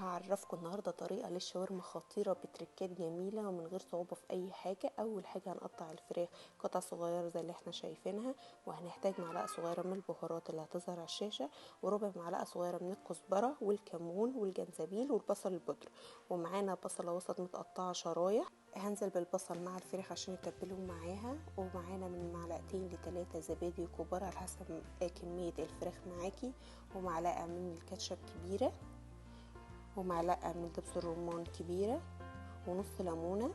هعرفكم النهارده طريقه للشاورما خطيره بتركات جميله ومن غير صعوبه في اي حاجه. اول حاجه هنقطع الفراخ قطع صغيره زي اللي احنا شايفينها، وهنحتاج معلقه صغيره من البهارات اللي هتظهر على الشاشه، وربع معلقه صغيره من الكزبره والكمون والجنزبيل والبصل البودر، ومعانا بصله وسط متقطعه شرايح. هنزل بالبصل مع الفراخ عشان يتبلوا معاها، ومعانا من معلقتين لثلاثه زبادي كبار على حسب كميه الفراخ معاكي، ومعلقه من الكاتشب كبيره، ومعلقة من دبس الرمان كبيرة، ونص ليمونة،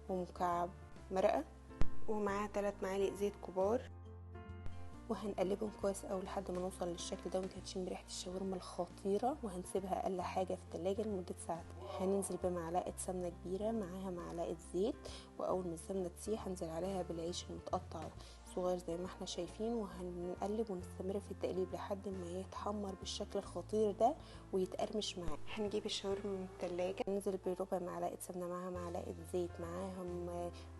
ومكعب مرقة، ومعاه 3 معالق زيت كبار. وهنقلبهم كويس قوي لحد ما نوصل للشكل ده وانت هتشم ريحه الشاورما الخطيره، وهنسيبها اقل حاجه في التلاجة لمده ساعتين. هننزل بمعلقه سمنه كبيره معاها معلقه زيت، واول ما السمنه تسيح هنزل عليها بالعيش المتقطع صغير زي ما احنا شايفين، وهنقلب ونستمر في التقليب لحد ما يتحمر بالشكل الخطير ده ويتقرمش معاه. هنجيب الشاورما من التلاجة، ننزل بربع معلقه سمنه معاها معلقه زيت، معاهم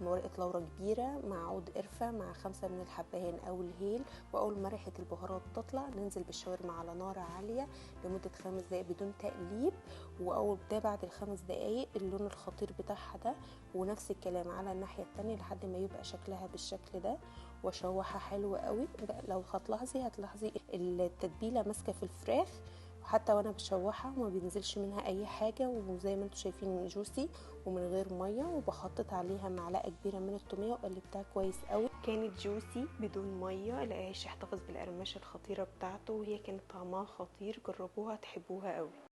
ورقه لورا كبيره مع عود قرفه مع 5 من الحبهان او الهيل. واول ما ريحه البهارات تطلع ننزل بالشاورما على نار عاليه لمده 5 دقايق بدون تقليب، واول ده بعد ال5 دقايق اللون الخطير بتاعها ده، ونفس الكلام على الناحيه التانية لحد ما يبقى شكلها بالشكل ده، واشوحها حلو قوي. لو هتلاحظي التتبيله ماسكه في الفراخ، وحتى وانا بشوحها ما بينزلش منها اي حاجه، وزي ما انتم شايفين جوسي ومن غير ميه. وبحطت عليها معلقه كبيره من التوميه وقلبتها كويس قوي، كانت جوسي بدون ميه. العيش احتفظ بالقرمشه الخطيره بتاعته، وهي كانت طعمها خطير. جربوها تحبوها قوي.